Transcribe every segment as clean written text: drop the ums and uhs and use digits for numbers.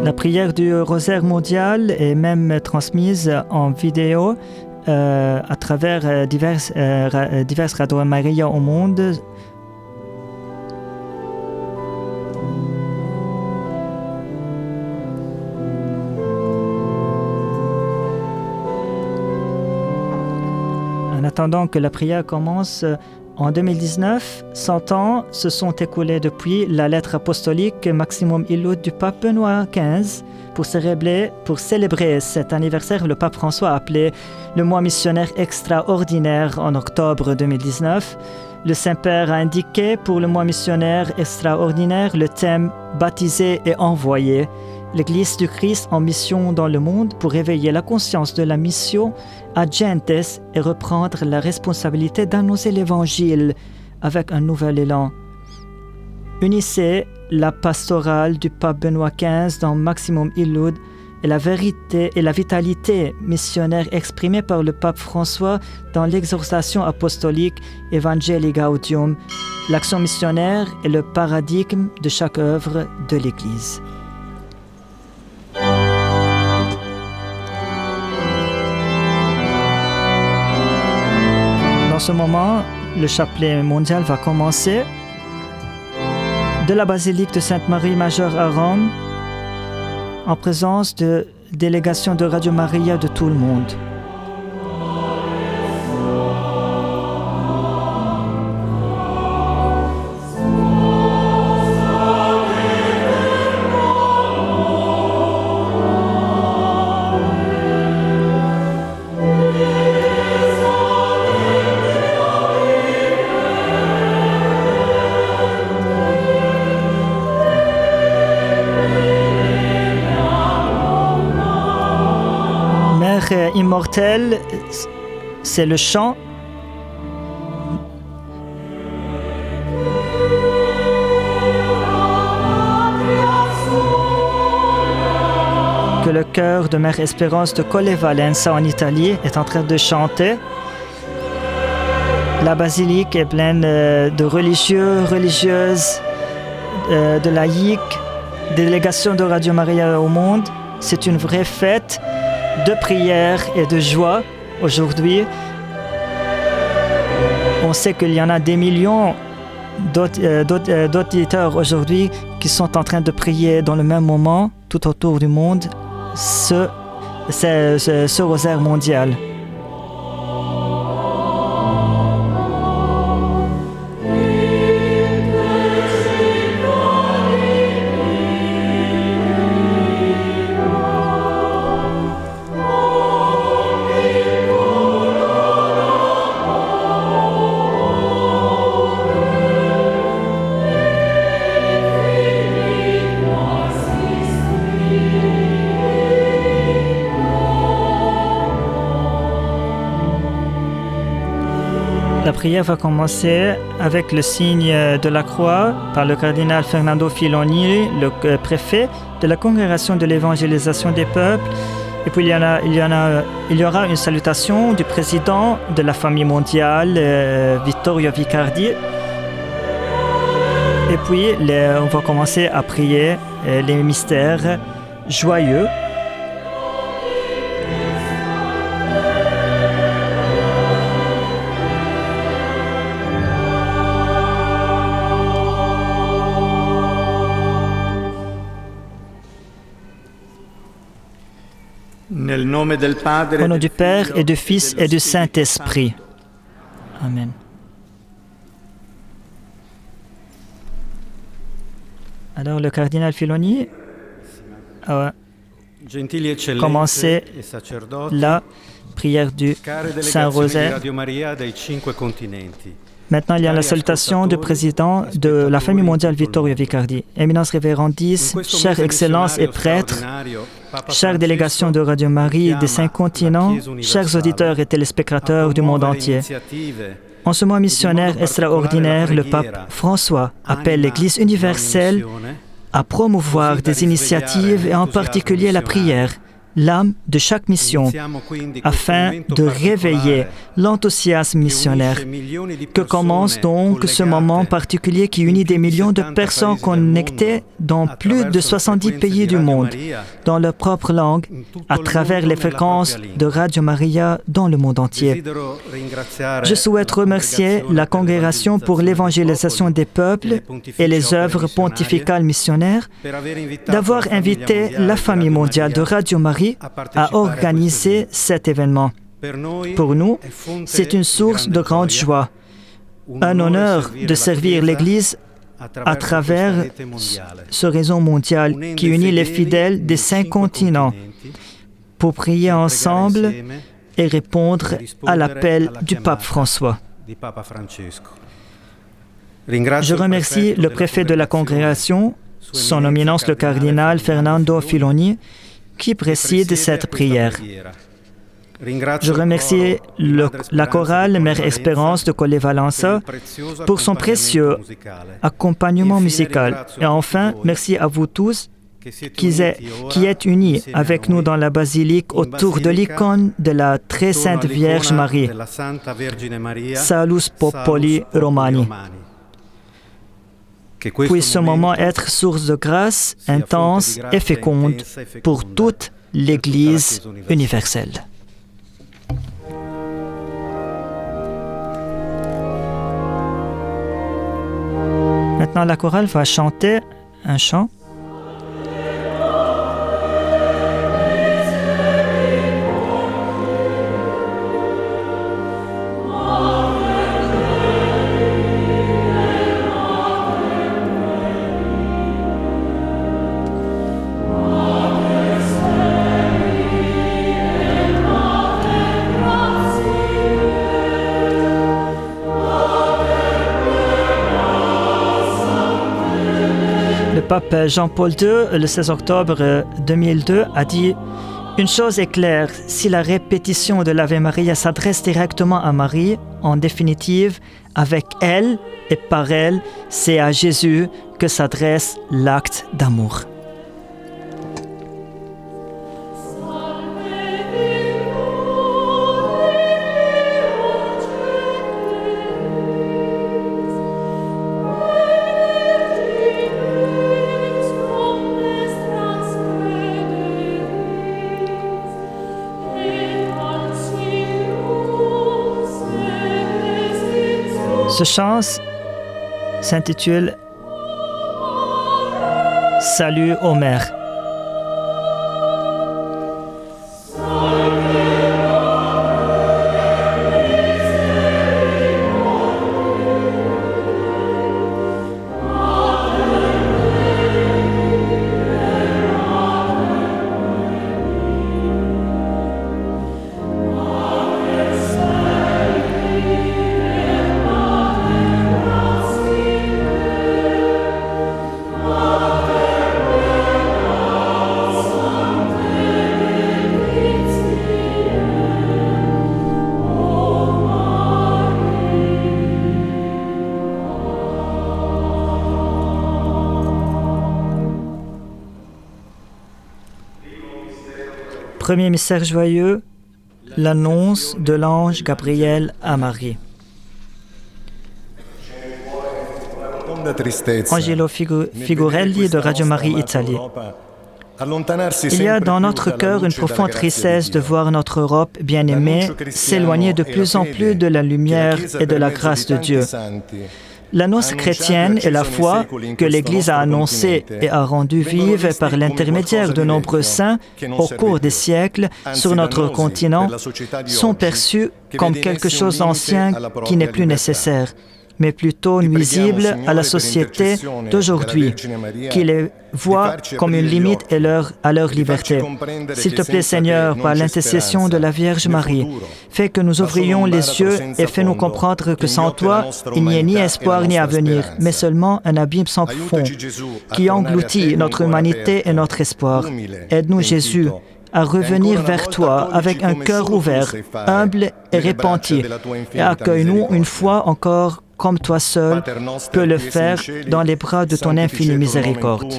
La prière du rosaire mondial est même transmise en vidéo à travers diverses Radio Maria au monde. En attendant que la prière commence, en 2019, 100 ans se sont écoulés depuis la lettre apostolique Maximum Illud du pape Benoît XV. Pour célébrer cet anniversaire, le pape François a appelé le mois missionnaire extraordinaire en octobre 2019. Le Saint-Père a indiqué pour le mois missionnaire extraordinaire le thème « Baptisé et envoyé ». L'Église du Christ en mission dans le monde pour éveiller la conscience de la mission à gentes et reprendre la responsabilité d'annoncer l'Évangile avec un nouvel élan. Unissez la pastorale du pape Benoît XV dans Maximum Illud et la vérité et la vitalité missionnaire exprimée par le pape François dans l'exhortation apostolique Evangelii Gaudium. L'action missionnaire est le paradigme de chaque œuvre de l'Église. En ce moment, le chapelet mondial va commencer de la basilique de Sainte-Marie Majeure à Rome, en présence de délégations de Radio Maria de tout le monde. Immortel, c'est le chant que le chœur de Mère Espérance de Colle Valenza en Italie est en train de chanter. La basilique est pleine de religieux, religieuses, de laïcs, délégations de Radio Maria au monde. C'est une vraie fête de prière et de joie aujourd'hui. On sait qu'il y en a des millions d'auditeurs aujourd'hui qui sont en train de prier dans le même moment tout autour du monde ce rosaire mondial. La prière va commencer avec le signe de la croix par le cardinal Fernando Filoni, le préfet de la Congrégation de l'évangélisation des peuples. Et puis il y aura une salutation du président de la famille mondiale, Vittorio Vicardi. Et puis on va commencer à prier les mystères joyeux. Au nom du Père et du Fils et du Saint-Esprit. Amen. Alors le cardinal Filoni a commencé la prière du Saint-Rosaire. Maintenant, il y a la salutation du président de la famille mondiale Vittorio Vicardi. Éminence révérendisse, chères excellences et prêtres, chères délégations de Radio Marie des 5 continents, chers auditeurs et téléspectateurs du monde entier. En ce mois missionnaire extraordinaire, le pape François appelle l'Église universelle à promouvoir des initiatives et en particulier la prière l'âme de chaque mission afin de réveiller l'enthousiasme missionnaire. Que commence donc ce moment particulier qui unit des millions de personnes connectées dans plus de 70 pays du monde, dans leur propre langue, à travers les fréquences de Radio Maria dans le monde entier. Je souhaite remercier la Congrégation pour l'évangélisation des peuples et les œuvres pontificales missionnaires d'avoir invité la famille mondiale de Radio Maria à organiser cet événement. Pour nous, c'est une source de grande joie, un honneur de servir l'Église à travers ce réseau mondial qui unit les fidèles des 5 continents pour prier ensemble et répondre à l'appel du pape François. Je remercie le préfet de la congrégation, son éminence le cardinal Fernando Filoni, qui préside cette prière. Je remercie la chorale Mère Espérance de Colle Valenza pour son précieux accompagnement musical. Et enfin, merci à vous tous qui êtes unis avec nous dans la basilique autour de l'icône de la très sainte Vierge Marie. Salus Populi Romani. Puisse ce moment être source de grâce intense et féconde pour toute l'Église universelle. Maintenant, la chorale va chanter un chant. Le pape Jean-Paul II, le 16 octobre 2002, a dit « Une chose est claire, si la répétition de l'Ave Maria s'adresse directement à Marie, en définitive, avec elle et par elle, c'est à Jésus que s'adresse l'acte d'amour. » Ce chant s'intitule « Salut aux mères ». Premier mystère joyeux, l'annonce de l'ange Gabriel à Marie. Angelo Figurelli de Radio Maria Italie. Il y a dans notre cœur une profonde tristesse de voir notre Europe bien-aimée s'éloigner de plus en plus de la lumière et de la grâce de Dieu. L'annonce chrétienne et la foi que l'Église a annoncée et a rendue vive par l'intermédiaire de nombreux saints au cours des siècles sur notre continent sont perçues comme quelque chose d'ancien qui n'est plus nécessaire, mais plutôt nuisible à la société d'aujourd'hui, qui les voit comme une limite à leur liberté. S'il te plaît, Seigneur, par l'intercession de la Vierge Marie, fais que nous ouvrions les yeux et fais-nous comprendre que sans toi, il n'y a ni espoir ni avenir, mais seulement un abîme sans fond qui engloutit notre humanité et notre espoir. Aide-nous, Jésus, à revenir vers toi avec un cœur ouvert, humble et repenti, et accueille-nous une fois encore comme toi seul peux le faire dans les bras de ton infinie miséricorde.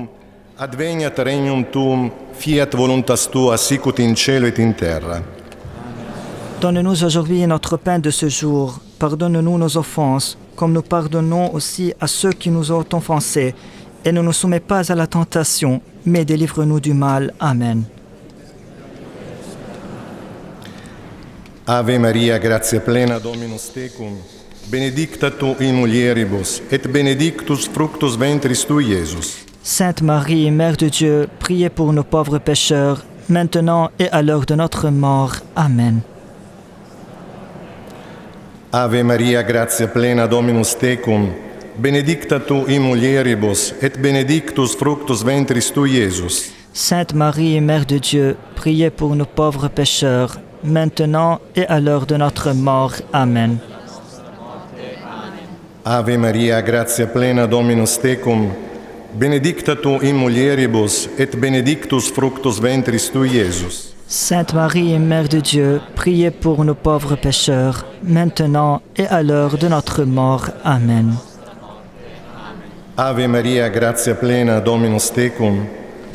Adveniat regnum tuum, fiat voluntas tua, sicut in cielo et in terra. Donne-nous aujourd'hui notre pain de ce jour. Pardonne-nous nos offenses, comme nous pardonnons aussi à ceux qui nous ont offensés. Et ne nous soumets pas à la tentation, mais délivre-nous du mal. Amen. Ave Maria, gratia plena, Dominus tecum, benedicta tu in mulieribus, et benedictus fructus ventris tui, Iesus. Sainte Marie, Mère de Dieu, priez pour nos pauvres pécheurs, maintenant et à l'heure de notre mort. Amen. Ave Maria, gratia plena, Dominus tecum, benedicta tu in mulieribus, et benedictus fructus ventris tui, Iesus. Sainte Marie, Mère de Dieu, priez pour nos pauvres pécheurs, maintenant et à l'heure de notre mort. Amen. Ave Maria, gratia plena, Dominus tecum, benedicta tu in mulieribus, et benedictus fructus ventris tui, Iesus. Sainte Marie, Mère de Dieu, priez pour nos pauvres pécheurs, maintenant et à l'heure de notre mort. Amen. Ave Maria, gratia plena, Dominus tecum,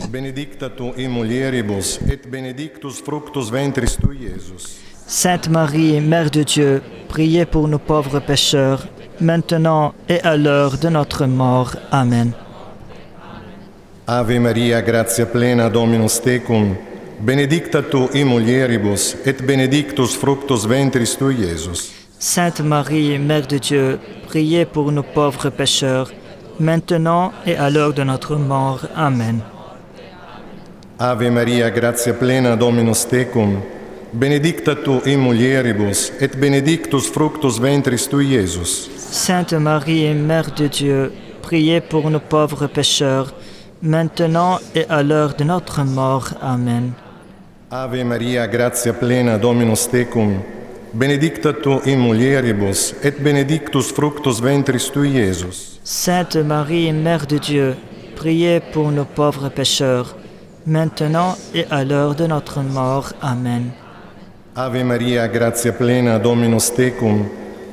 benedicta tu in mulieribus, et benedictus fructus ventris tui, Iesus. Sainte Marie, Mère de Dieu, priez pour nos pauvres pécheurs, maintenant et à l'heure de notre mort. Amen. Ave Maria, gratia plena, Dominus tecum, benedicta tu in mulieribus, et benedictus fructus ventris tui, Iesus. Sainte Marie, Mère de Dieu, priez pour nos pauvres pécheurs, maintenant et à l'heure de notre mort. Amen. Ave Maria, gratia plena, Dominus tecum, benedicta tu in mulieribus, et benedictus fructus ventris tui, Iesus. Sainte Marie, Mère de Dieu, priez pour nos pauvres pécheurs, maintenant et à l'heure de notre mort. Amen. Ave Maria, gratia plena, Dominus tecum, benedicta tu in mulieribus, et benedictus fructus ventris tui, Iesus. Sainte Marie, Mère de Dieu, priez pour nos pauvres pécheurs, maintenant et à l'heure de notre mort. Amen. Ave Maria, gratia plena, Dominus tecum,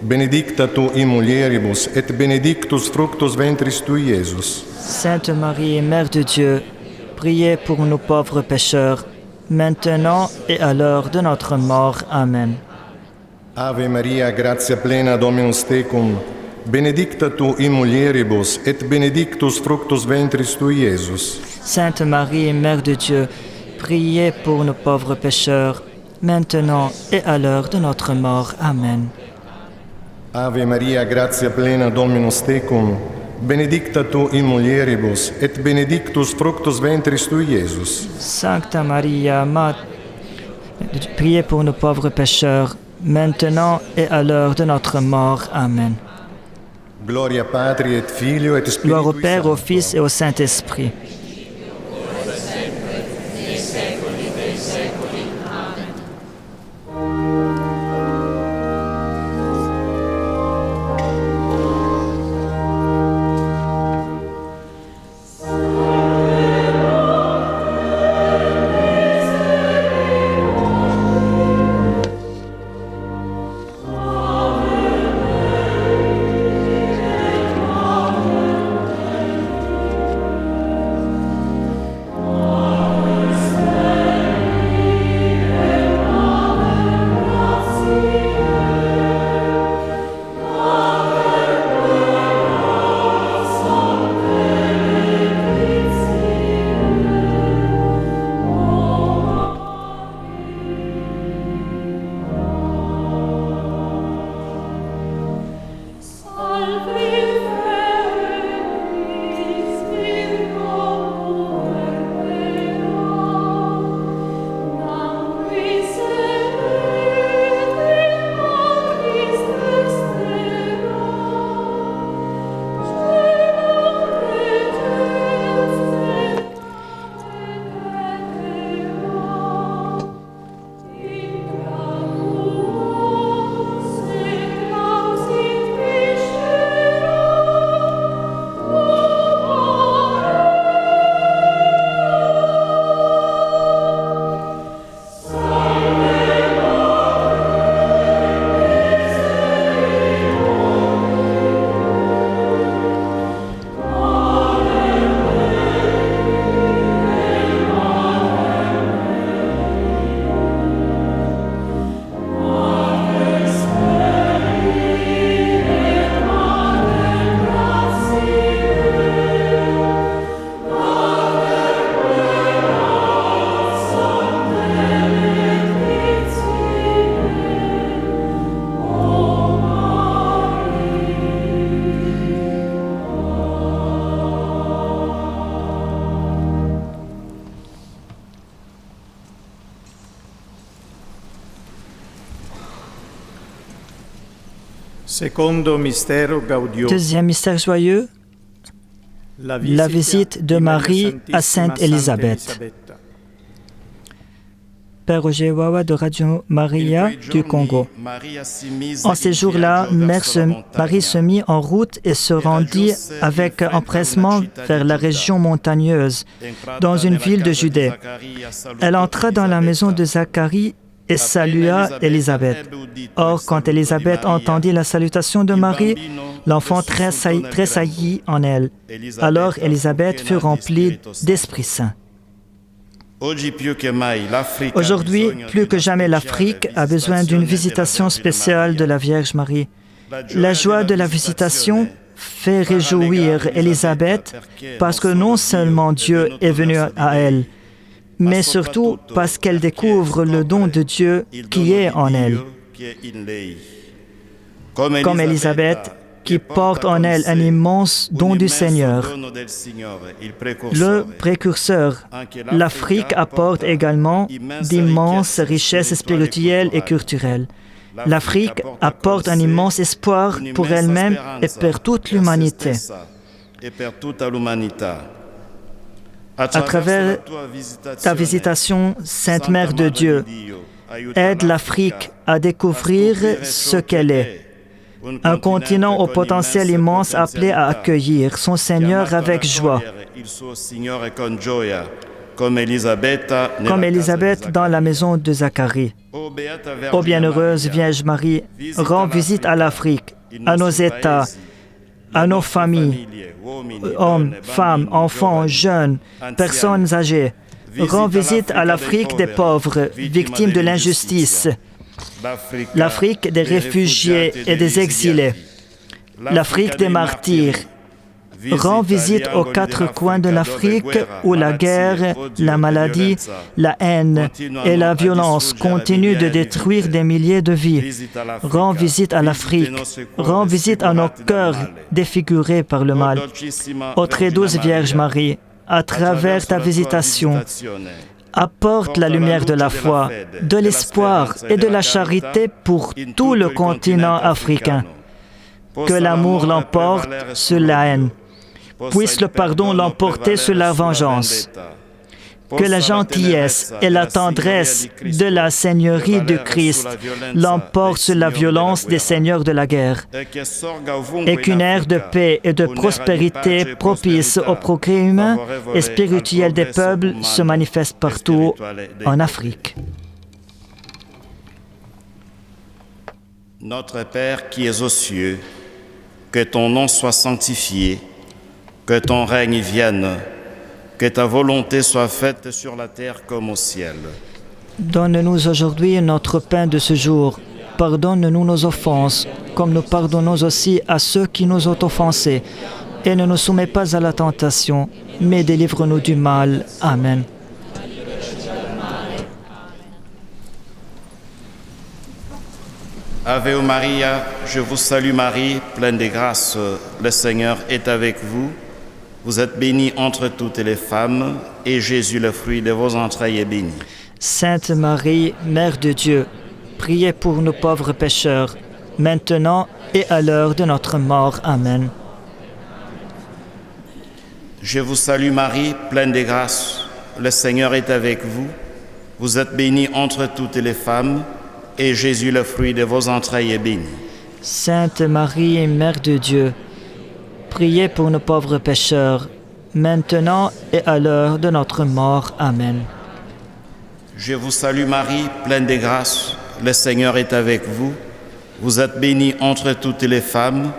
benedicta tu in mulieribus, et benedictus fructus ventris tui, Iesus. Sainte Marie, Mère de Dieu, priez pour nos pauvres pécheurs, maintenant et à l'heure de notre mort. Amen. Ave Maria, gratia plena, Dominus tecum, benedicta tu in mulieribus, et benedictus fructus ventris tui, Iesus. Sainte Marie, Mère de Dieu, priez pour nos pauvres pécheurs, maintenant et à l'heure de notre mort. Amen. Ave Maria, gratia plena, Dominus tecum, benedicta tu in mulieribus, et benedictus fructus ventris tui, Iesus. Sancta Maria, priez pour nos pauvres pécheurs, maintenant et à l'heure de notre mort. Amen. Gloria Patri et Filio et Gloire au Spiritui Père, au Sancto. Fils et au Saint-Esprit. Secondo mistero gaudioso. Deuxième mystère joyeux, la visite de Marie à Sainte Élisabeth. Père Roger Wawa de Radio Maria du Congo. En ces jours-là, Marie se mit en route et se rendit avec empressement vers la région montagneuse, dans une ville de Judée. Elle entra dans la maison de Zacharie et salua Élisabeth. Or, quand Élisabeth entendit la salutation de Marie, l'enfant tressaillit en elle. Alors Élisabeth fut remplie d'Esprit Saint. Aujourd'hui, plus que jamais, l'Afrique a besoin d'une visitation spéciale de la Vierge Marie. La joie de la visitation fait réjouir Élisabeth parce que non seulement Dieu est venu à elle, mais surtout parce qu'elle découvre le don de Dieu qui est en elle. Comme Élisabeth, qui porte en elle un immense don du Seigneur. Le précurseur, l'Afrique apporte également d'immenses richesses spirituelles et culturelles. L'Afrique apporte un immense espoir pour elle-même et pour toute l'humanité. À travers ta visitation, Sainte Mère de Dieu, aide l'Afrique à découvrir ce qu'elle est. Un continent au potentiel immense appelé à accueillir son Seigneur avec joie. Comme Élisabeth dans la maison de Zacharie. Ô bienheureuse Vierge Marie, rends visite à l'Afrique, à nos États, à nos familles, hommes, femmes, enfants, jeunes, personnes âgées. Rends visite à l'Afrique des pauvres, victimes de l'injustice. L'Afrique des réfugiés et des exilés, l'Afrique des martyrs. Rends visite aux quatre coins de l'Afrique où la guerre, la maladie, la haine et la violence continuent de détruire des milliers de vies. Rends visite à l'Afrique. Rends visite à nos cœurs défigurés par le mal. Ô très douce Vierge Marie, à travers ta visitation, apporte la lumière de la foi, de l'espoir et de la charité pour tout le continent africain. Que l'amour l'emporte sur la haine. Puisse le pardon l'emporter sur la vengeance. Que la gentillesse et la tendresse de la Seigneurie du Christ l'emportent sur la violence des seigneurs de la guerre. Et qu'une ère de paix et de prospérité propice au progrès humain et spirituel des peuples se manifeste partout en Afrique. Notre Père qui es aux cieux, que ton nom soit sanctifié, que ton règne vienne, que ta volonté soit faite sur la terre comme au ciel. Donne-nous aujourd'hui notre pain de ce jour. Pardonne-nous nos offenses, comme nous pardonnons aussi à ceux qui nous ont offensés. Et ne nous soumets pas à la tentation, mais délivre-nous du mal. Amen. Ave Maria, je vous salue Marie, pleine de grâce, le Seigneur est avec vous. Vous êtes bénie entre toutes les femmes, et Jésus, le fruit de vos entrailles, est béni. Sainte Marie, Mère de Dieu, priez pour nous pauvres pécheurs, maintenant et à l'heure de notre mort. Amen. Je vous salue Marie, pleine de grâce, le Seigneur est avec vous. Vous êtes bénie entre toutes les femmes, et Jésus, le fruit de vos entrailles, est béni. Sainte Marie, Mère de Dieu, priez pour nos pauvres pécheurs, maintenant et à l'heure de notre mort. Amen. Je vous salue Marie, pleine de grâce, le Seigneur est avec vous. Vous êtes bénie entre toutes les femmes,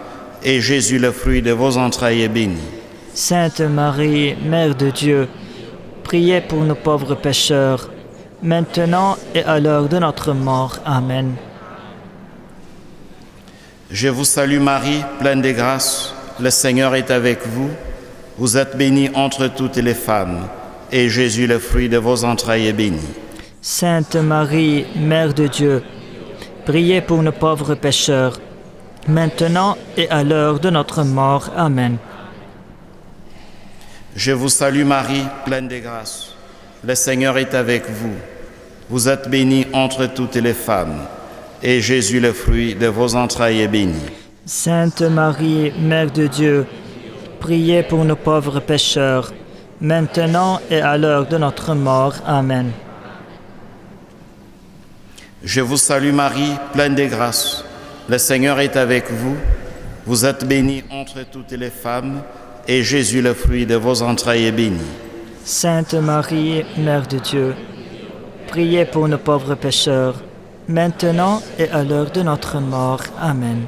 et Jésus, le fruit de vos entrailles, est béni. Sainte Marie, Mère de Dieu, priez pour nos pauvres pécheurs, maintenant et à l'heure de notre mort. Amen. Je vous salue Marie, pleine de grâce, le Seigneur est avec vous. Vous êtes bénie entre toutes les femmes, et Jésus, le fruit de vos entrailles, est béni. Sainte Marie, Mère de Dieu, priez pour nos pauvres pécheurs, maintenant et à l'heure de notre mort. Amen. Je vous salue Marie, pleine de grâce, le Seigneur est avec vous. Vous êtes bénie entre toutes les femmes, et Jésus, le fruit de vos entrailles, est béni. Sainte Marie, Mère de Dieu, priez pour nos pauvres pécheurs, maintenant et à l'heure de notre mort. Amen. Je vous salue Marie, pleine de grâce. Le Seigneur est avec vous. Vous êtes bénie entre toutes les femmes, et Jésus, le fruit de vos entrailles, est béni. Sainte Marie, Mère de Dieu, priez pour nos pauvres pécheurs, maintenant et à l'heure de notre mort. Amen.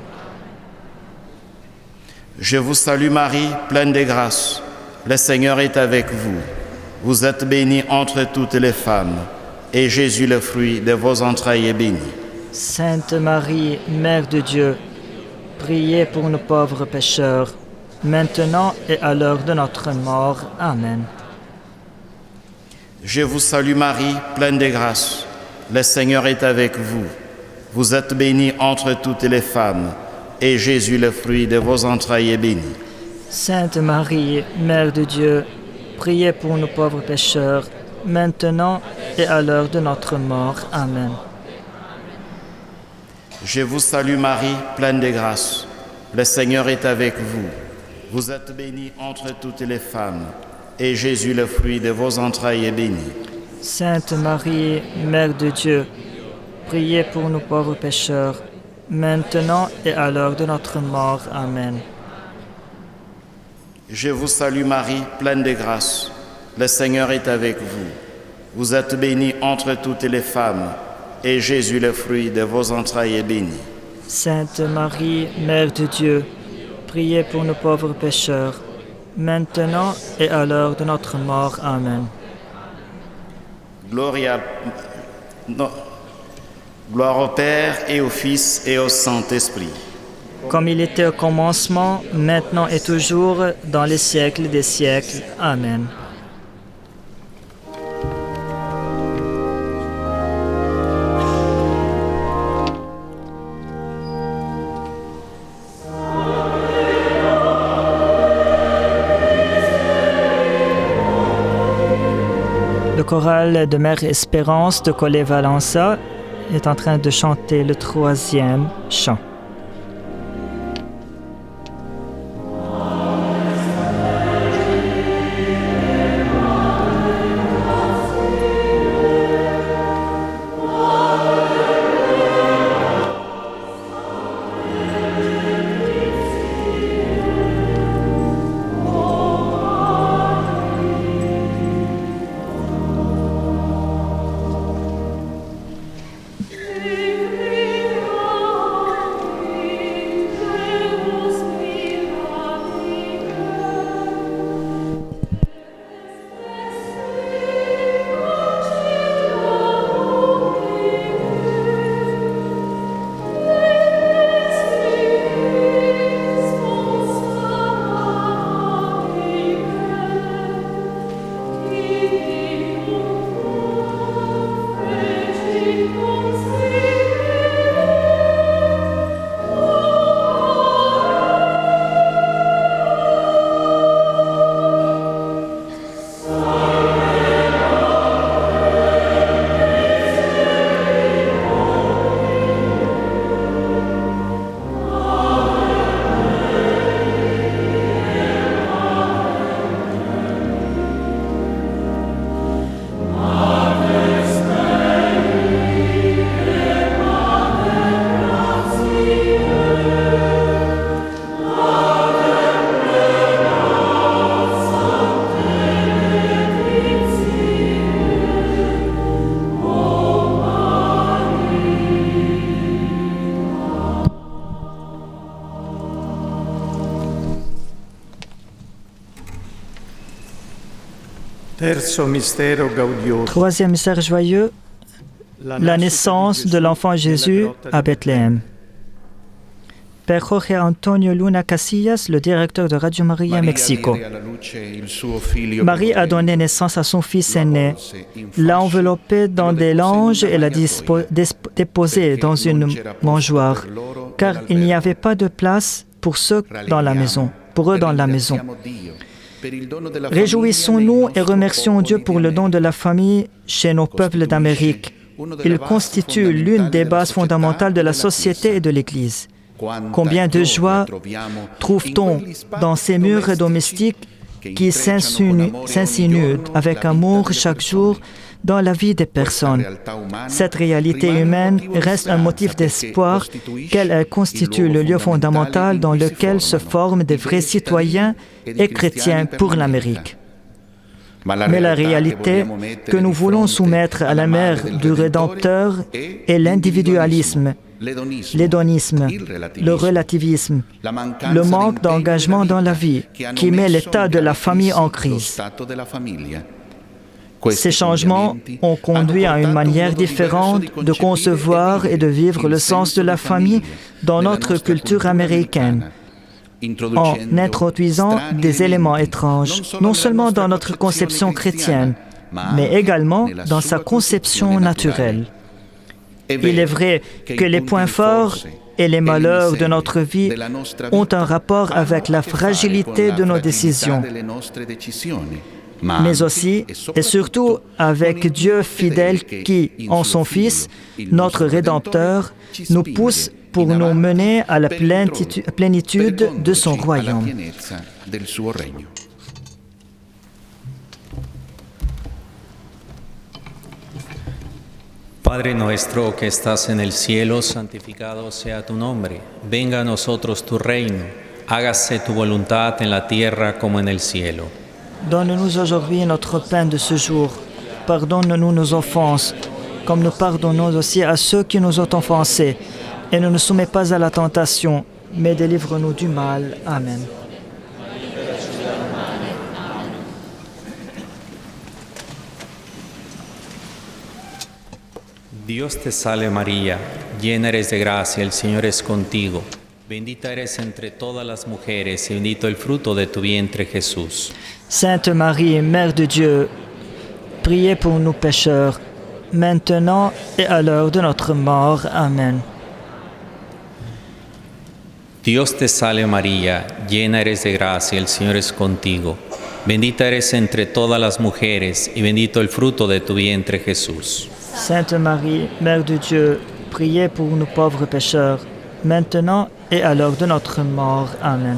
Je vous salue Marie, pleine de grâce. Le Seigneur est avec vous. Vous êtes bénie entre toutes les femmes, et Jésus, le fruit de vos entrailles, est béni. Sainte Marie, Mère de Dieu, priez pour nos pauvres pécheurs, maintenant et à l'heure de notre mort. Amen. Je vous salue Marie, pleine de grâce. Le Seigneur est avec vous. Vous êtes bénie entre toutes les femmes, et Jésus, le fruit de vos entrailles, est béni. Sainte Marie, Mère de Dieu, priez pour nos pauvres pécheurs, maintenant et à l'heure de notre mort. Amen. Je vous salue Marie, pleine de grâce. Le Seigneur est avec vous. Vous êtes bénie entre toutes les femmes, et Jésus, le fruit de vos entrailles, est béni. Sainte Marie, Mère de Dieu, priez pour nos pauvres pécheurs, maintenant et à l'heure de notre mort. Amen. Je vous salue Marie, pleine de grâce. Le Seigneur est avec vous. Vous êtes bénie entre toutes les femmes, et Jésus, le fruit de vos entrailles, est béni. Sainte Marie, Mère de Dieu, priez pour nos pauvres pécheurs, maintenant et à l'heure de notre mort. Amen. Gloire au Père et au Fils et au Saint-Esprit. Comme il était au commencement, maintenant et toujours, dans les siècles des siècles. Amen. Le choral de Mère Espérance de Collet-Valença est en train de chanter le 3e chant. Terzo mistero gaudioso. 3e mystère joyeux, la naissance de l'enfant Jésus à Bethléem. Père Jorge Antonio Luna Casillas, le directeur de Radio Maria Mexico. Marie a donné naissance à son fils aîné, l'a enveloppé dans des langes et l'a déposé dans une mangeoire, car il n'y avait pas de place pour eux dans la maison. Réjouissons-nous et remercions Dieu pour le don de la famille chez nos peuples d'Amérique. Il constitue l'une des bases fondamentales de la société et de l'Église. Combien de joie trouve-t-on dans ces murs domestiques qui s'insinuent avec amour chaque jour dans la vie des personnes. Cette réalité humaine reste un motif d'espoir qu'elle constitue le lieu fondamental dans lequel se forment des vrais citoyens et chrétiens pour l'Amérique. Mais la réalité que nous voulons soumettre à la mère du Rédempteur est l'individualisme, l'hédonisme, le relativisme, le manque d'engagement dans la vie qui met l'état de la famille en crise. Ces changements ont conduit à une manière différente de concevoir et de vivre le sens de la famille dans notre culture américaine, en introduisant des éléments étranges, non seulement dans notre conception chrétienne, mais également dans sa conception naturelle. Il est vrai que les points forts et les malheurs de notre vie ont un rapport avec la fragilité de nos décisions, mais aussi et surtout avec Dieu fidèle qui, en son Fils, notre Rédempteur, nous pousse pour nous mener à la plénitude de son royaume. Padre nuestro que estás en el cielo, santificado sea tu nombre. Venga a nosotros tu reino. Hágase tu voluntad en la tierra como en el cielo. Donne-nous aujourd'hui notre pain de ce jour. Pardonne-nous nos offenses, comme nous pardonnons aussi à ceux qui nous ont offensés. Et ne nous soumets pas à la tentation, mais délivre-nous du mal. Amen. Dios te salve María, llena eres de gracia, el Señor es contigo. Bendita eres entre todas las mujeres y bendito el fruto de tu vientre Jesús. Sainte Marie, Mère de Dieu, priez pour nous pécheurs, maintenant et à l'heure de notre mort. Amen. Dios te salve María, llena eres de gracia, el Señor es contigo. Bendita eres entre todas las mujeres y bendito el fruto de tu vientre Jesús. Sainte Marie, Mère de Dieu, priez pour nous pauvres pécheurs, maintenant et à l'heure de notre mort. Amen.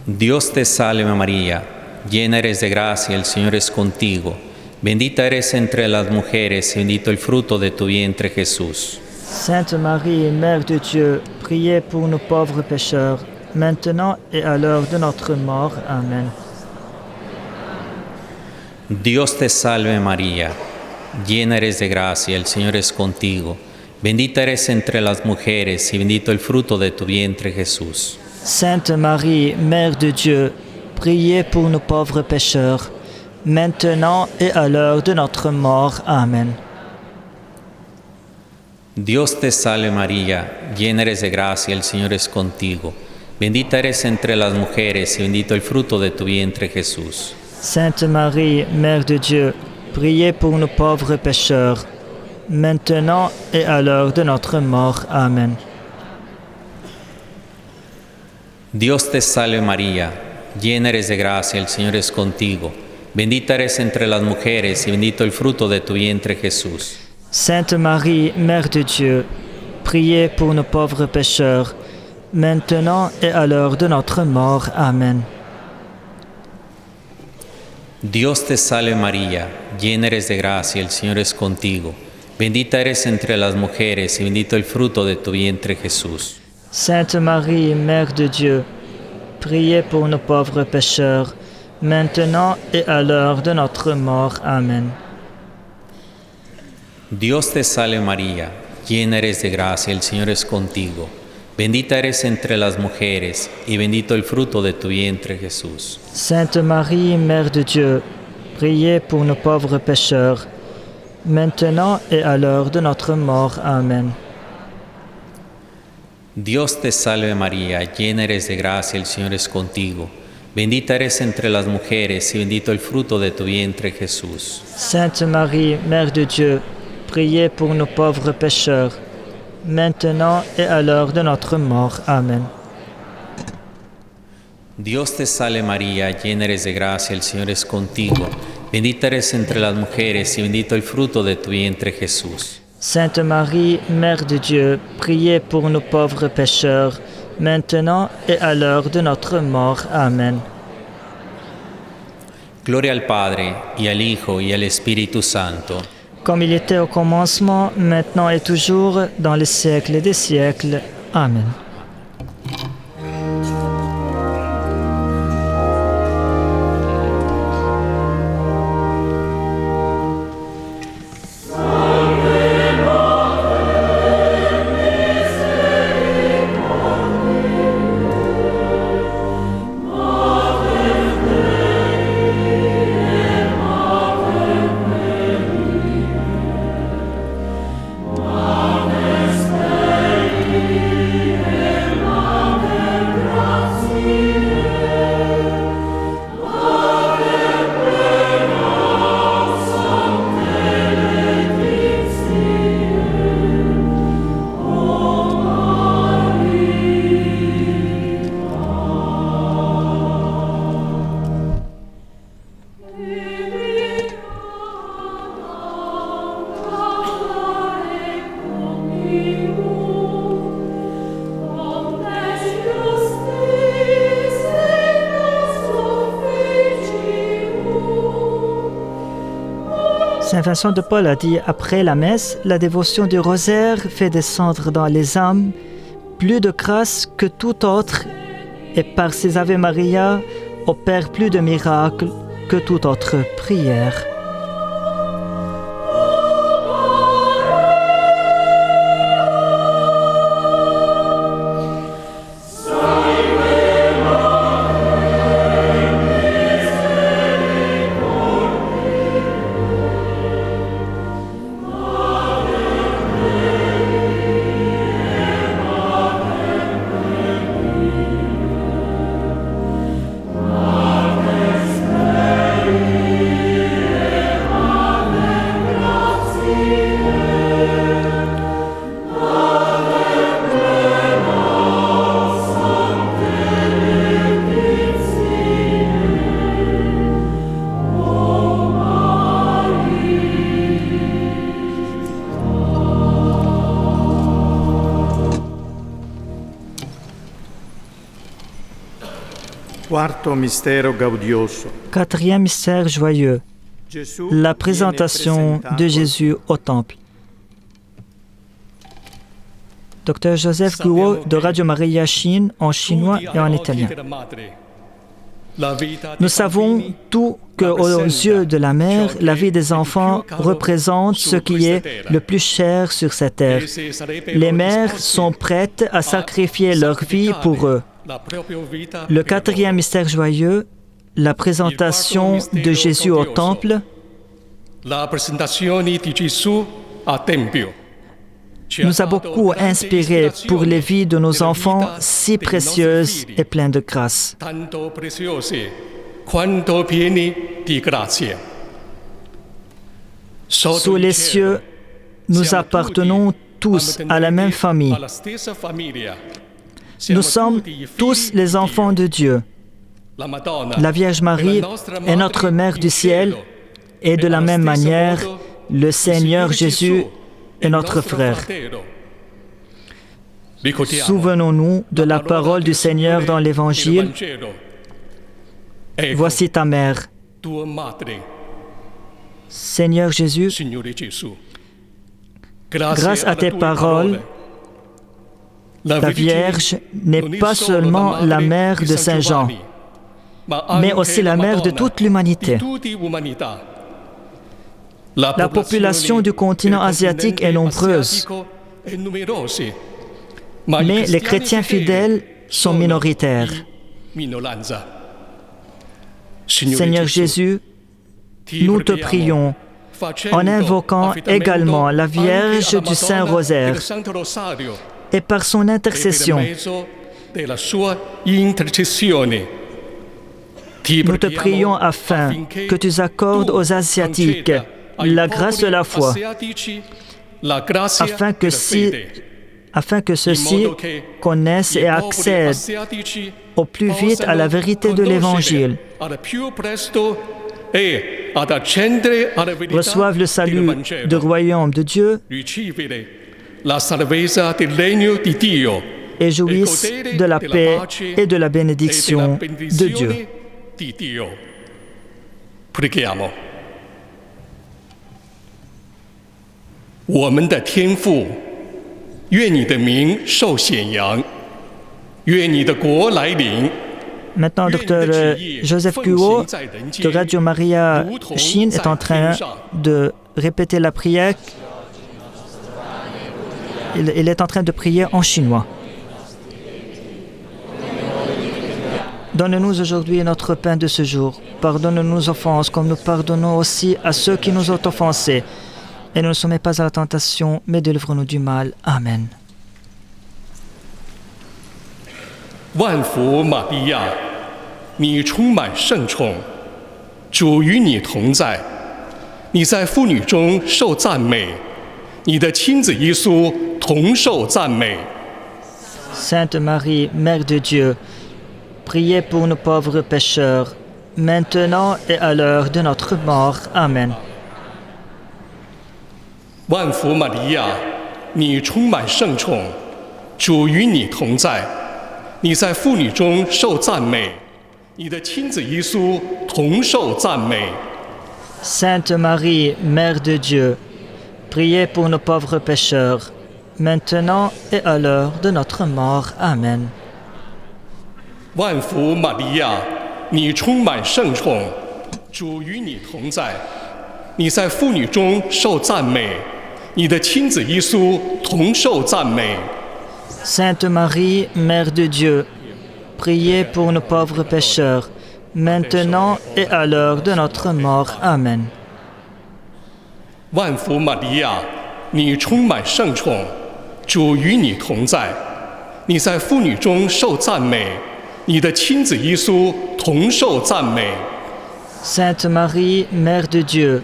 Dios te salve María, llena eres de gracia, el Señor es contigo. Bendita eres entre las mujeres y bendito el fruto de tu vientre Jesús. Sainte Marie, Mère de Dieu, priez pour nous pauvres pécheurs, maintenant et à l'heure de notre mort. Amen. Dios te salve María, llena eres de gracia, el Señor es contigo. Bendita eres entre las mujeres y bendito el fruto de tu vientre Jesús. Sainte Marie, Mère de Dieu, priez pour nous pauvres pécheurs, maintenant et à l'heure de notre mort. Amen. Dios te salve María, llena eres de gracia, el Señor es contigo. Bendita eres entre las mujeres y bendito el fruto de tu vientre Jesús. Sainte Marie, Mère de Dieu, priez pour nous pauvres pécheurs, maintenant et à l'heure de notre mort. Amen. Dios te salve María, llena eres de gracia, el Señor es contigo. Bendita eres entre las mujeres y bendito el fruto de tu vientre Jesús. Sainte Marie, Mère de Dieu, priez pour nos pauvres pécheurs, maintenant et à l'heure de notre mort. Amen. Dios te salve María, llena eres de gracia, el Señor es contigo. Bendita eres entre las mujeres y bendito el fruto de tu vientre Jesús. Sainte Marie, Mère de Dieu, priez pour nos pauvres pécheurs, maintenant et à l'heure de notre mort. Amen. Dios te salve María, llena eres de gracia, el Señor es contigo. Bendita eres entre las mujeres y bendito el fruto de tu vientre Jesús. Sainte Marie, Mère de Dieu, priez pour nos pauvres pécheurs, maintenant et à l'heure de notre mort. Amen. Dios te salve María, llena eres de gracia, el Señor es contigo. Bendita eres entre las mujeres y bendito el fruto de tu vientre Jesús. Sainte Marie, Mère de Dieu, priez pour nos pauvres pécheurs, maintenant et à l'heure de notre mort. Amen. Dios te salve María, llena eres de gracia, el Señor es contigo. Bendita eres entre las mujeres y bendito el fruto de tu vientre Jesús. Sainte Marie, Mère de Dieu, priez pour nous pauvres pécheurs, maintenant et à l'heure de notre mort. Amen. Gloria al Padre, y al Hijo, y al Espíritu Santo. Comme il était au commencement, maintenant et toujours, dans les siècles des siècles. Amen. Saint Vincent de Paul a dit, après la messe, la dévotion du rosaire fait descendre dans les âmes plus de grâce que tout autre et par ses Ave Maria opère plus de miracles que toute autre prière. Quarto mistero gaudioso. Quatrième mystère joyeux, la présentation de Jésus au Temple. Dr Joseph Guo de Radio Maria Chine en chinois et en italien. Nous savons tous qu'aux yeux de la mère, la vie des enfants représente ce qui est le plus cher sur cette terre. Les mères sont prêtes à sacrifier leur vie pour eux. Le quatrième mystère joyeux, la présentation de Jésus au Temple, nous a beaucoup inspiré pour les vies de nos enfants si précieuses et pleines de grâce. Sous les cieux, nous appartenons tous à la même famille. Nous sommes tous les enfants de Dieu. La Vierge Marie est notre Mère du ciel et de la même manière, le Seigneur Jésus est notre frère. Souvenons-nous de la parole du Seigneur dans l'Évangile. Voici ta mère. Seigneur Jésus, grâce à tes paroles, la Vierge n'est pas seulement la mère de Saint Jean, mais aussi la mère de toute l'humanité. La population du continent asiatique est nombreuse, mais les chrétiens fidèles sont minoritaires. Seigneur Jésus, nous te prions en invoquant également la Vierge du Saint-Rosaire et par son intercession, nous te prions afin que tu accordes aux Asiatiques la grâce de la foi, afin que ceux-ci connaissent et accèdent au plus vite à la vérité de l'Évangile reçoivent le salut du royaume de Dieu et jouissent de la paix et de la bénédiction de Dieu. Preghiamo. 我们的天父，愿你的名受显扬，愿你的国来临。 Maintenant, Dr Joseph Guo de Radio Maria Chine est en train de répéter la prière. Il est en train de prier en chinois. Donne-nous aujourd'hui notre pain de ce jour. Pardonne-nous nos offenses comme nous pardonnons aussi à ceux qui nous ont offensés. Et ne nous soumets pas à la tentation, mais délivre-nous du mal. Amen. 万福玛利亚，你充满圣宠，主与你同在，你在妇女中受赞美，你的亲子耶稣同受赞美。 Sainte Marie, Mère de Dieu, priez pour nos pauvres pécheurs, maintenant et à l'heure de notre mort. Amen. 万福玛利亚，你充满圣宠，主与你同在，你在妇女中受赞美，你的亲子耶稣同受赞美。 Sainte Marie, Mère de Dieu, priez pour nos pauvres pécheurs, maintenant et à l'heure de notre mort. Amen. 万福玛利亚，你充满圣宠，主与你同在，你在妇女中受赞美，你的亲子耶稣同受赞美。 Sainte Marie, Mère de Dieu, priez pour nos pauvres pécheurs, maintenant et à l'heure de notre mort. Amen. 万福玛利亚，你充满圣宠，主与你同在，你在妇女中受赞美，你的亲子耶稣同受赞美。 Sainte Marie, Mère de Dieu,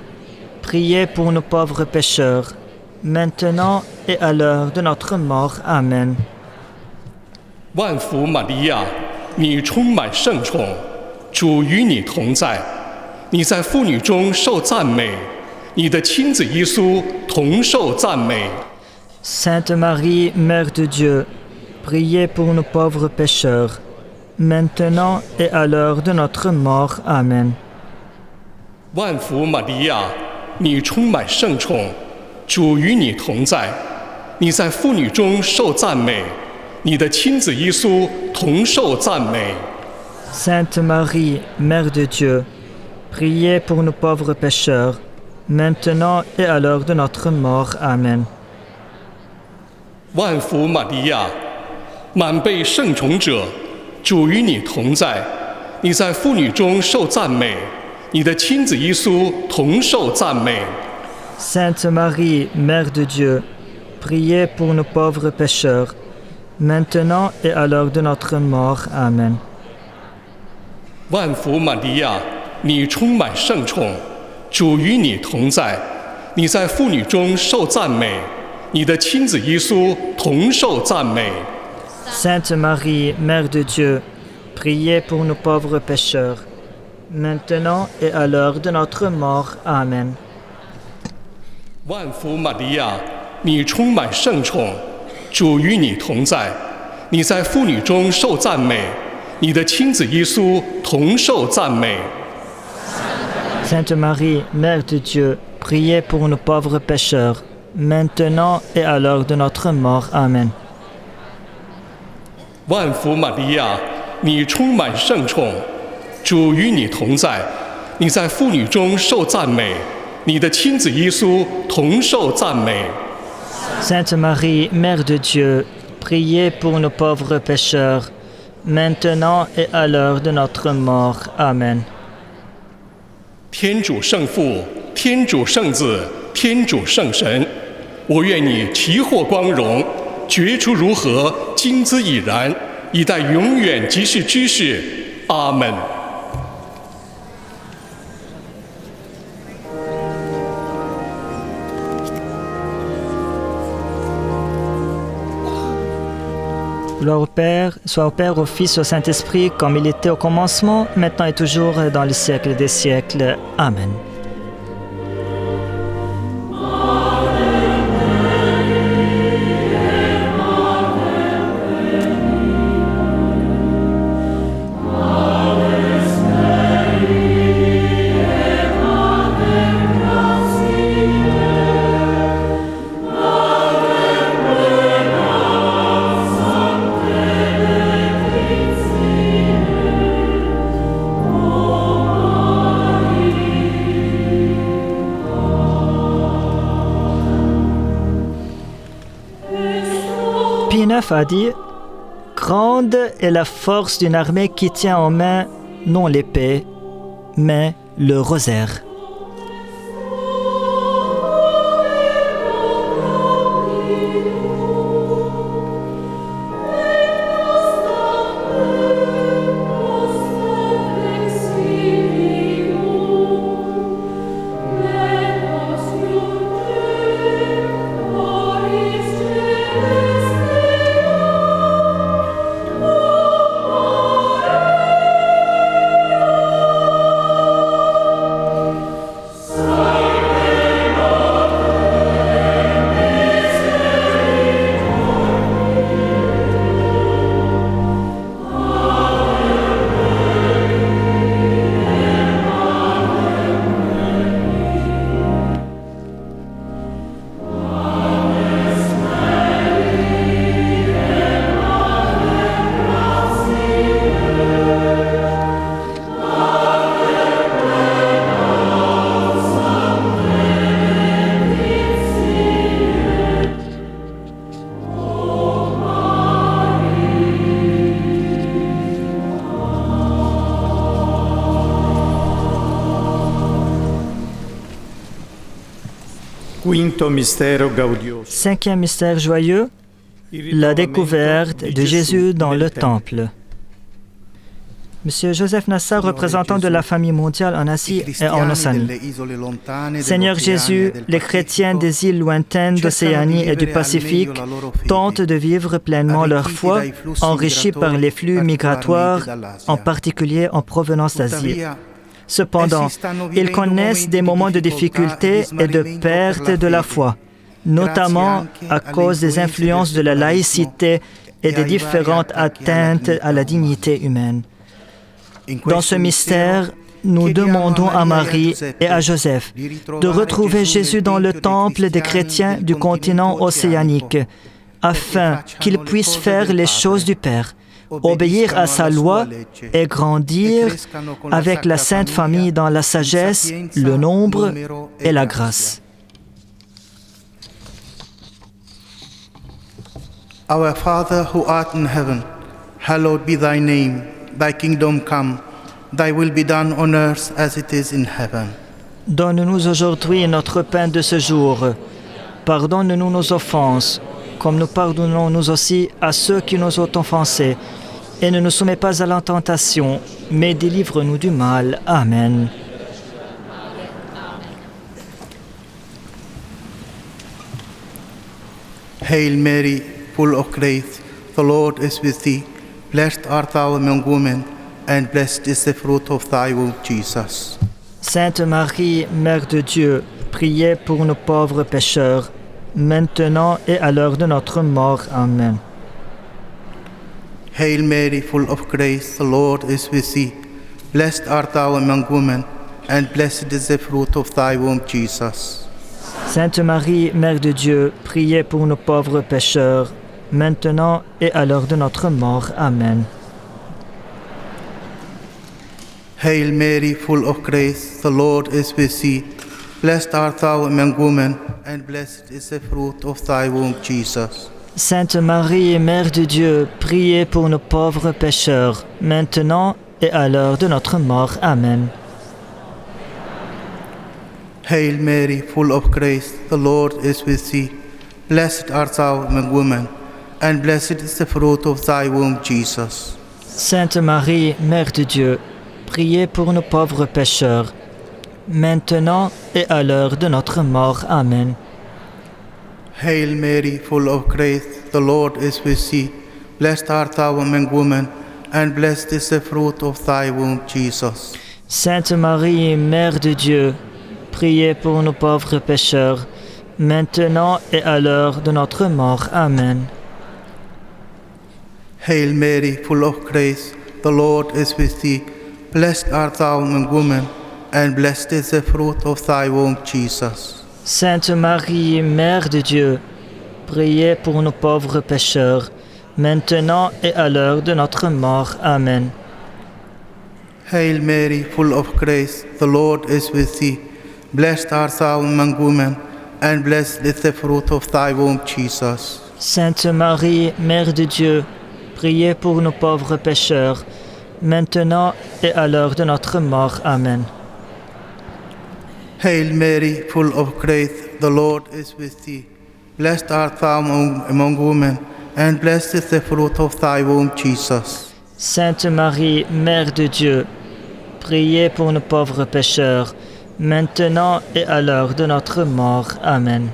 priez pour nos pauvres pécheurs, maintenant et à l'heure de notre mort. Amen. 万福玛利亚，你充满圣宠，主与你同在，你在妇女中受赞美，你的亲子耶稣同受赞美。 Sainte Marie, Mère de Dieu, priez pour nos pauvres pécheurs, maintenant et à l'heure de notre mort. Amen. 万福玛利亚，你充满圣宠，主与你同在，你在妇女中受赞美，你的亲子耶稣同受赞美。 Sainte Marie, Mère de Dieu, priez pour nos pauvres pécheurs, maintenant et à l'heure de notre mort. Amen. 万福玛利亚，满被圣宠者，主与你同在，你在妇女中受赞美，你的亲子耶稣同受赞美。 Sainte Marie, Mère de Dieu, priez pour nos pauvres pécheurs, maintenant et à l'heure de notre mort. Amen. 万福玛利亚，你充满圣宠，主与你同在，你在妇女中受赞美，你的亲子耶稣同受赞美。 Sainte Marie, Mère de Dieu, priez pour nos pauvres pécheurs, maintenant et à l'heure de notre mort. Amen. 万福玛利亚，你充满圣宠，主与你同在，你在妇女中受赞美，你的亲子耶稣同受赞美。 Sainte Marie, Mère de Dieu, priez pour nos pauvres pécheurs, maintenant et à l'heure de notre mort. Amen. 万福玛利亚，你充满圣宠，主与你同在，你在妇女中受赞美，你的亲子耶稣同受赞美。 Sainte Marie, Mère de Dieu, priez pour nos pauvres pécheurs, maintenant et à l'heure de notre mort. Amen. 天主圣父，天主圣子，天主圣神，我愿你奇获光荣，决出如何，今兹已然，以待永远即世之事。阿门。Gloire au Père, soit au Père, au Fils, au Saint-Esprit, comme il était au commencement, maintenant et toujours, dans le siècle des siècles. Amen. Pie IX a dit « Grande est la force d'une armée qui tient en main non l'épée, mais le rosaire. » Quinto mistero gaudioso. Cinquième mystère joyeux, la découverte de Jésus dans le temple. Monsieur Joseph Nassar, représentant de la famille mondiale en Asie et en Océanie. Seigneur Jésus, les chrétiens des îles lointaines d'Océanie et du Pacifique tentent de vivre pleinement leur foi, enrichis par les flux migratoires, en particulier en provenance d'Asie. Cependant, ils connaissent des moments de difficulté et de perte de la foi, notamment à cause des influences de la laïcité et des différentes atteintes à la dignité humaine. Dans ce mystère, nous demandons à Marie et à Joseph de retrouver Jésus dans le temple des chrétiens du continent océanique, afin qu'ils puissent faire les choses du Père, obéir à sa loi et grandir avec la Sainte Famille dans la sagesse, le nombre et la grâce. Our Father who art in heaven, hallowed be thy name. Thy kingdom come, thy will be done on earth as it is in heaven. Donne-nous aujourd'hui notre pain de ce jour. Pardonne-nous nos offenses, comme nous pardonnons nous aussi à ceux qui nous ont offensés. Et ne nous soumets pas à la tentation, mais délivre-nous du mal. Amen. Hail Mary, full of grace, the Lord is with thee. Blessed art thou among women, and blessed is the fruit of thy womb, Jesus. Sainte Marie, Mère de Dieu, priez pour nos pauvres pécheurs, maintenant et à l'heure de notre mort. Amen. Hail Mary, full of grace, the Lord is with thee. Blessed art thou among women, and blessed is the fruit of thy womb, Jesus. Sainte Marie, Mère de Dieu, priez pour nos pauvres pécheurs, maintenant et à l'heure de notre mort. Amen. Hail Mary, full of grace, the Lord is with thee. Blessed art thou among women, and blessed is the fruit of thy womb, Jesus. Sainte Marie, Mère de Dieu, priez pour nos pauvres pécheurs, maintenant et à l'heure de notre mort. Amen. Hail Mary, full of grace, the Lord is with thee. Blessed art thou among women, and blessed is the fruit of thy womb, Jesus. Sainte Marie, Mère de Dieu, priez pour nos pauvres pécheurs, maintenant et à l'heure de notre mort. Amen. Hail Mary, full of grace, the Lord is with thee. Blessed art thou among women, and blessed is the fruit of thy womb, Jesus. Sainte Marie, Mère de Dieu, priez pour nous pauvres pécheurs, maintenant et à l'heure de notre mort. Amen. Hail Mary, full of grace, the Lord is with thee. Blessed art thou among women, and blessed is the fruit of thy womb, Jesus. Sainte Marie, Mère de Dieu, priez pour nous pauvres pécheurs, maintenant et à l'heure de notre mort. Amen. Hail Mary, full of grace, the Lord is with thee. Blessed art thou among women, and blessed is the fruit of thy womb, Jesus. Sainte Marie, Mère de Dieu, priez pour nous pauvres pécheurs, maintenant et à l'heure de notre mort. Amen. Hail Mary, full of grace, the Lord is with thee. Blessed art thou among women, and blessed is the fruit of thy womb, Jesus. Sainte Marie, Mère de Dieu, priez pour nous pauvres pécheurs, maintenant et à l'heure de notre mort. Amen.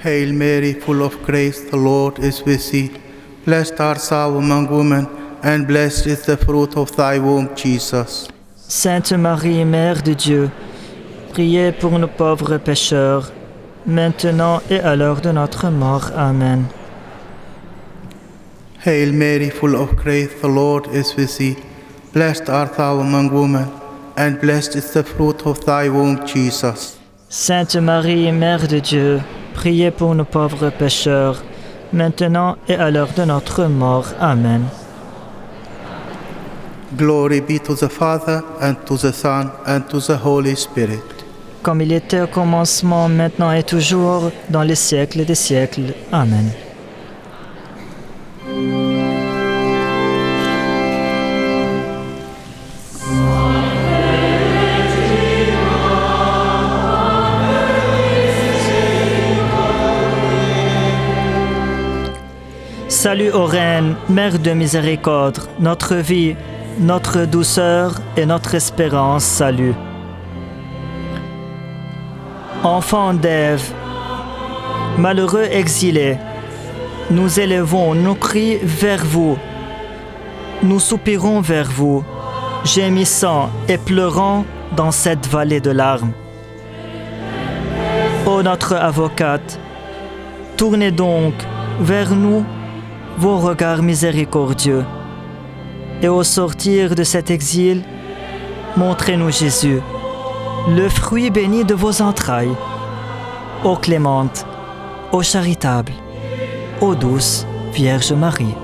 Hail Mary, full of grace, the Lord is with thee. Blessed art thou among women, and blessed is the fruit of thy womb, Jesus. Sainte Marie, Mère de Dieu, priez pour nous pauvres pécheurs, maintenant et à l'heure de notre mort. Amen. Hail Mary, full of grace, the Lord is with thee. Blessed art thou among women, and blessed is the fruit of thy womb, Jesus. Sainte Marie, Mère de Dieu, priez pour nous pauvres pécheurs, maintenant et à l'heure de notre mort. Amen. Glory be to the Father, and to the Son, and to the Holy Spirit. Comme il était au commencement, maintenant et toujours, dans les siècles des siècles. Amen. Salut ô Reine, Mère de miséricorde, notre vie, notre douceur et notre espérance, salut. Enfants d'Ève, malheureux exilés, nous élevons nos cris vers vous. Nous soupirons vers vous, gémissant et pleurant dans cette vallée de larmes. Ô notre avocate, tournez donc vers nous vos regards miséricordieux. Et au sortir de cet exil, montrez-nous Jésus, le fruit béni de vos entrailles. Ô clémente, ô charitable, ô douce Vierge Marie.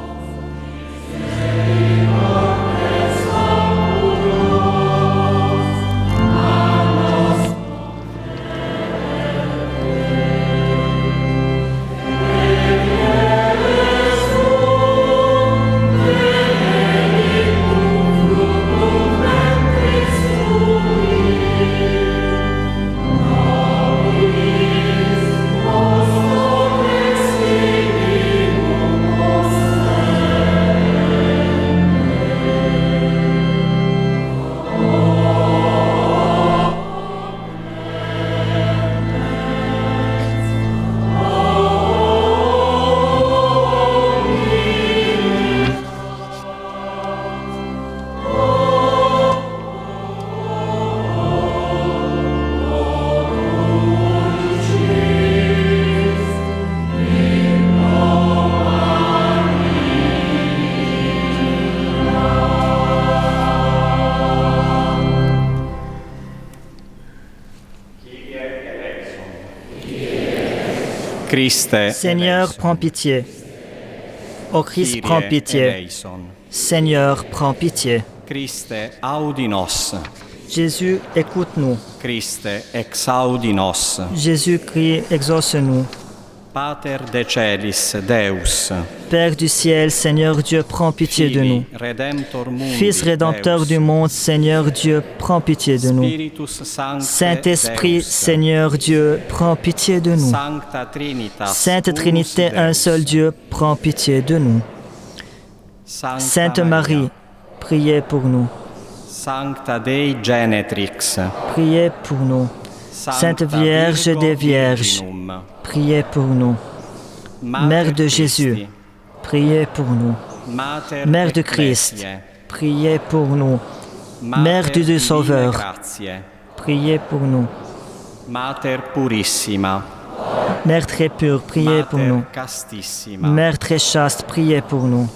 Christe, Seigneur, prends pitié. Ô Christ, prends pitié. Seigneur, prends pitié. Christe, audi nos. Jésus, écoute-nous. Christe, exaudi nos. Jésus-Christ, exauce-nous. Pater de celis, Deus. Père du ciel, Seigneur Dieu, prends pitié de nous. Redemptor mundi, Fils rédempteur Deus. du monde, Seigneur Dieu, prends pitié de nous. Spiritus Sancte, Saint-Esprit, Deus. Seigneur Dieu, prends pitié de nous. Sancta Trinitas, Sainte unus Trinité, un Deus. seul Dieu, prends pitié de nous. Sancta Sainte Maria, Marie, priez pour nous. Sancta Dei Genetrix. Priez pour nous. Sainte Vierge Virgo des Vierges, Virginum. priez pour nous. Mater Mère de Christi, Jésus, priez pour nous. Mater Mère de Christ, Ecclesiae, priez pour nous. Mère Mater du Dieu Divinae Sauveur, Gratiae, priez pour nous. Mater Purissima, Mère très pure, priez pour Mater nous. Castissima, Mère très chaste, priez pour nous.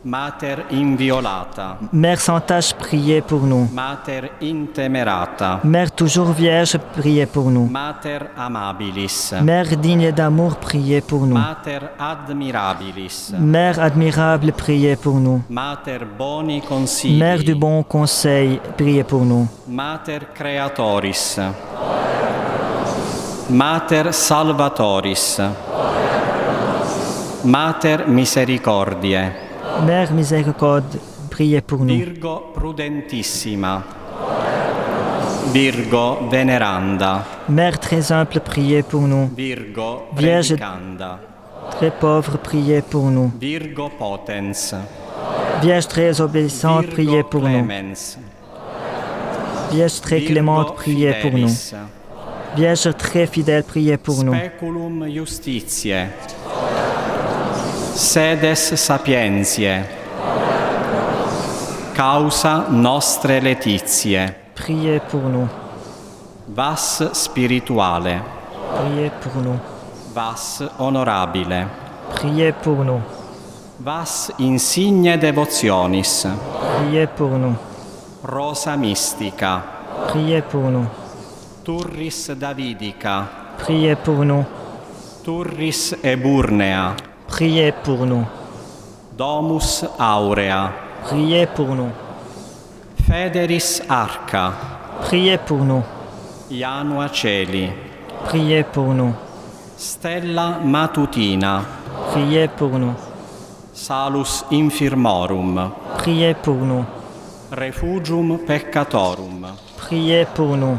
Mater Inviolata, Mère sans tache, priez pour nous. Mater Intemerata, Mère toujours vierge, priez pour nous. Mater Amabilis, Mère digne d'amour, priez pour nous. Mater Admirabilis, Mère admirable, priez pour nous. Mater Boni Consigli, Mère du bon conseil, priez pour nous. Mater Creatoris, Mater Salvatoris, Mater Misericordiae, Mère miséricorde, priez pour nous. Virgo Prudentissima, Virgo Veneranda, Mère très humble, priez pour nous. Virgo Vierge- Predicanda, Très pauvre, priez pour nous. Virgo Potens, Vierge très obéissante, priez Virgo pour nous. Clemens, Vierge très Virgo clémente, priez pour nous. Fidelis, Vierge très fidèle, priez pour nous. Speculum Justitiae, Sedes Sapientiae, Causa Nostre Laetitiae, Priez pour nous. Vas Spirituale, Priez pour nous. Vas Honorabile, Priez pour nous. Vas Insigne Devotionis, Priez pour nous. Rosa Mystica, Priez pour nous. Turris Davidica, Priez pour nous. Turris Eburnea, Priez pour nous. Domus Aurea, Priez pour nous. Federis Arca, Priez pour nous. Janua Celi, Priez pour nous. Stella Matutina, Priez pour nous. Salus Infirmorum, Priez pour nous. Refugium Peccatorum, Priez pour nous.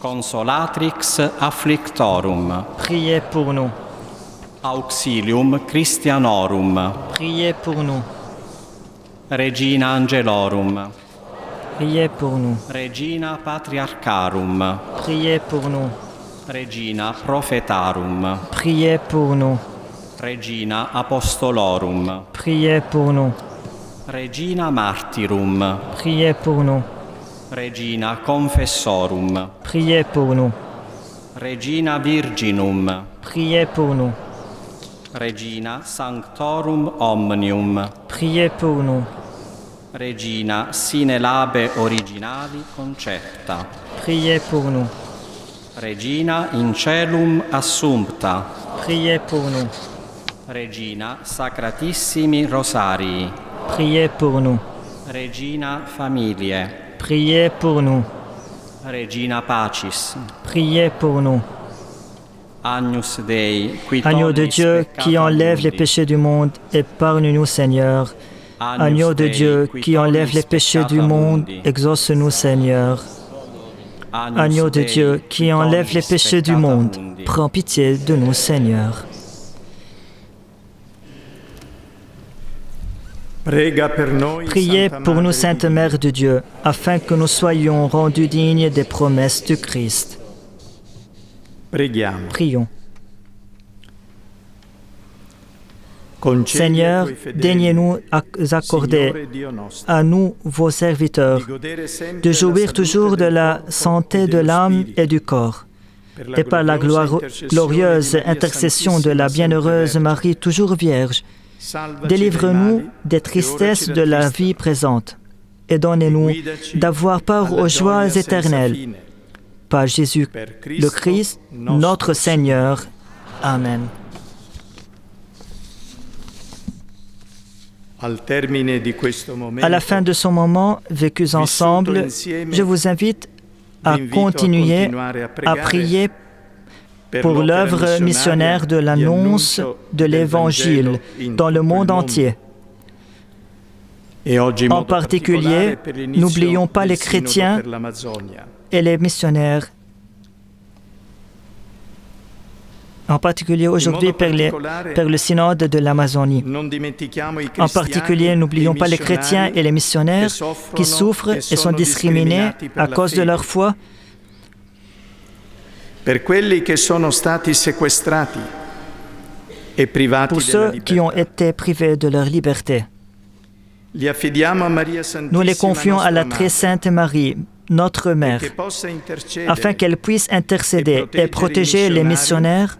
Consolatrix Afflictorum, Priez pour nous. Auxilium Christianorum, Priez pour nous. Regina Angelorum, Priez pour nous. Regina Patriarcharum, Priez pour nous. Regina Prophetarum, Priez pour nous. Regina Apostolorum, Priez pour nous. Regina Martyrum, Priez pour nous. Regina Confessorum, Priez pour nous. Regina Virginum, Priez pour nous. Regina Sanctorum Omnium, Priez pour nous. Regina sine labe originali concepta, Priez pour nous. Regina in celum assumpta, Priez pour nous. Regina sacratissimi rosarii, Priez pour nous. Regina familiae, Priez pour nous. Regina pacis, Priez pour nous. Agnus Dei, qui Agneau de tollis Dieu peccata qui enlève les mundi, péchés du monde, épargne-nous Seigneur. Agneau de Dieu qui enlève les péchés du monde, exauce-nous Seigneur. Agneau de Dieu qui enlève les péchés du monde, prends pitié de nous Seigneur. Priez pour nous, Sainte Mère de Dieu, afin que nous soyons rendus dignes des promesses du Christ. Prions. Seigneur, daignez-nous accorder à nous, vos serviteurs, de jouir toujours de la santé de l'âme et du corps, et par la glorieuse intercession de la bienheureuse Marie, toujours vierge, délivre-nous des tristesses de la vie présente et donnez-nous d'avoir part aux joies éternelles. Par Jésus le Christ, notre Seigneur. Amen. À la fin de ce moment vécu ensemble, je vous invite à continuer à prier pour l'œuvre missionnaire de l'annonce de l'Évangile dans le monde entier. En particulier, n'oublions pas les chrétiens et les missionnaires. En particulier aujourd'hui pour le synode de l'Amazonie. En particulier, n'oublions pas les chrétiens et les missionnaires qui souffrent et sont discriminés à cause de leur foi. Per quelli che sono stati sequestrati e privati pour della ceux qui ont libertà. été privés de leur liberté. Li affidiamo a Maria Nous les Santissima, confions à la nostra très madre, sainte Marie, notre mère, che possa intercedere afin qu'elle puisse intercéder et protéger les missionnaires,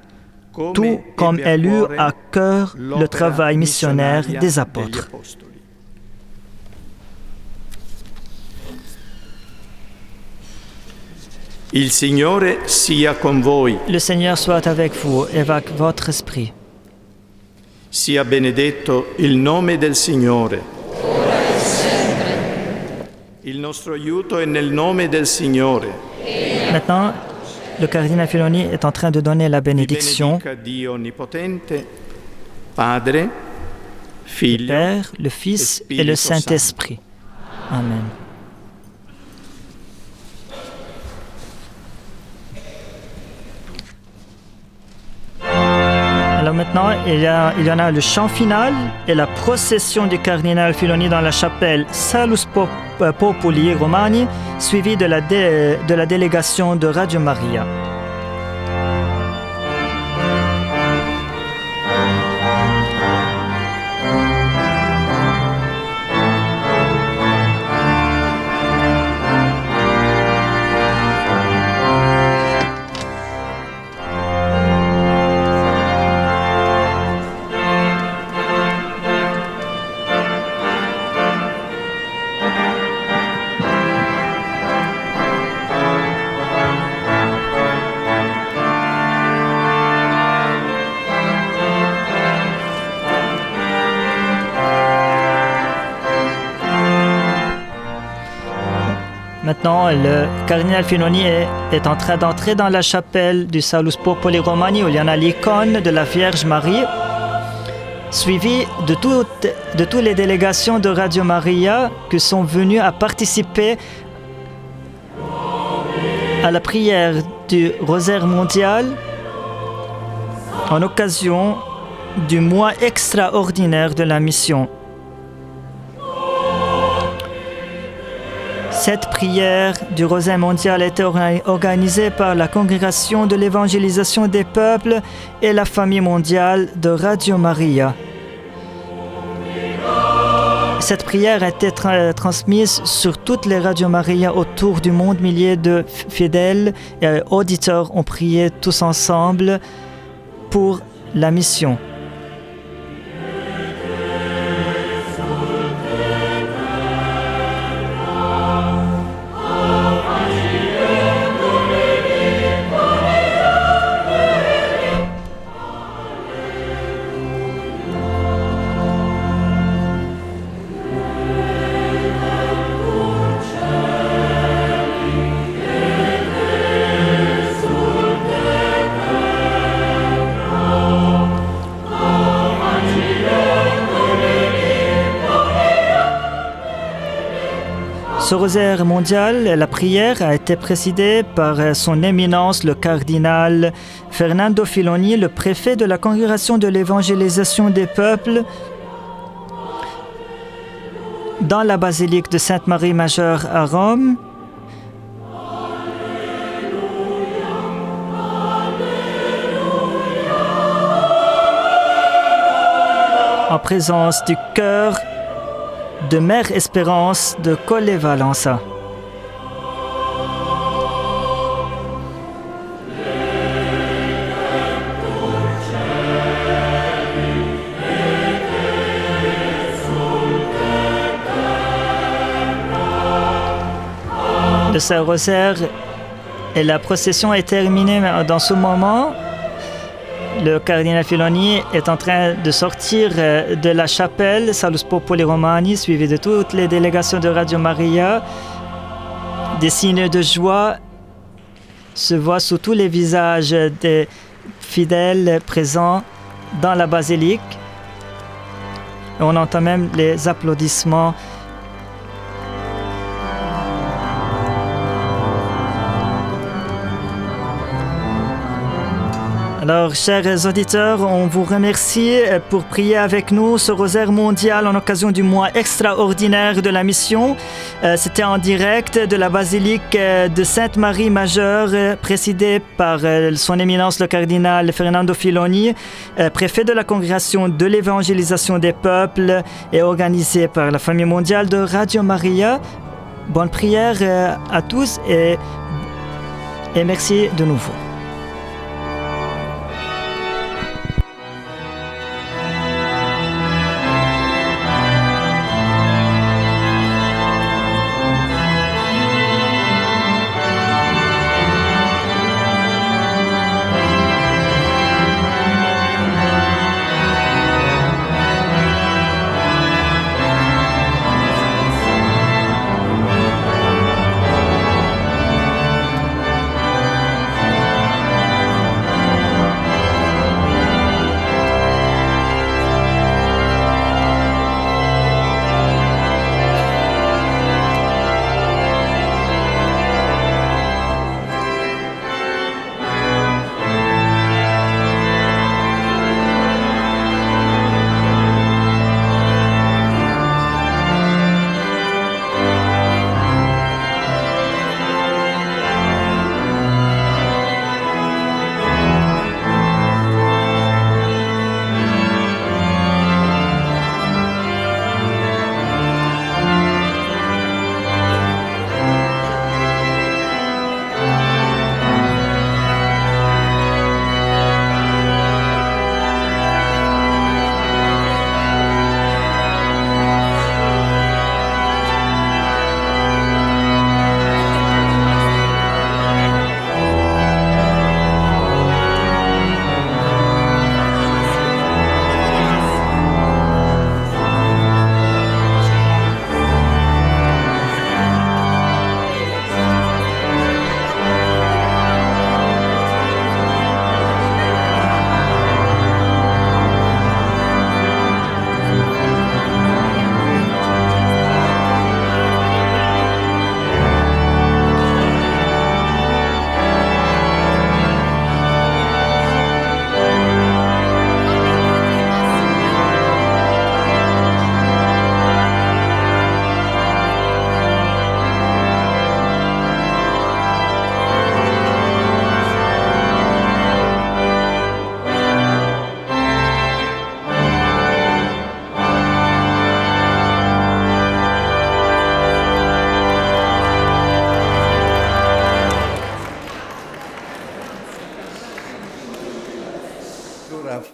tout comme ebbe a elle eut cuore à cœur le l'opera travail missionnaire missionaria des degli apôtres. apostoli. Il Signore sia con voi, Le Seigneur soit avec vous et avec votre esprit. sia benedetto il nome del Signore. Il nostro aiuto è nel nome del Signore. Maintenant, le cardinal Filoni est en train de donner la Vi bénédiction benedica Dio Onnipotente, Padre, du Figlio Père, le Fils et le Spirito Saint-Esprit. Amen. Alors maintenant, il y en a le chant final et la procession du cardinal Filoni dans la chapelle Salus Populi Romani, suivie de la délégation de Radio Maria. Maintenant, le cardinal Filoni est en train d'entrer dans la chapelle du Salus Populi Romani où il y en a l'icône de la Vierge Marie, suivi de toutes les délégations de Radio Maria qui sont venues à participer à la prière du Rosaire mondial en occasion du mois extraordinaire de la mission. Cette prière du Rosaire mondial a été organisée par la Congrégation de l'évangélisation des peuples et la famille mondiale de Radio Maria. Cette prière a été transmise sur toutes les Radio Maria autour du monde. Milliers de fidèles et auditeurs ont prié tous ensemble pour la mission. Ce rosaire mondial, la prière a été présidée par son éminence le cardinal Fernando Filoni, le préfet de la Congrégation de l'évangélisation des peuples, dans la basilique de Sainte-Marie Majeure à Rome. En présence du chœur de Mère Espérance de Colle Valença. Le Saint-Rosaire et la procession est terminée dans ce moment. Le cardinal Filoni est en train de sortir de la chapelle Salus Populi Romani, suivi de toutes les délégations de Radio Maria. Des signes de joie se voient sur tous les visages des fidèles présents dans la basilique. Et on entend même les applaudissements. Alors, chers auditeurs, on vous remercie pour prier avec nous ce rosaire mondial en occasion du mois extraordinaire de la mission. C'était en direct de la basilique de Sainte-Marie Majeure, présidée par son éminence le cardinal Fernando Filoni, préfet de la congrégation de l'évangélisation des peuples et organisée par la famille mondiale de Radio Maria. Bonne prière à tous et merci de nouveau.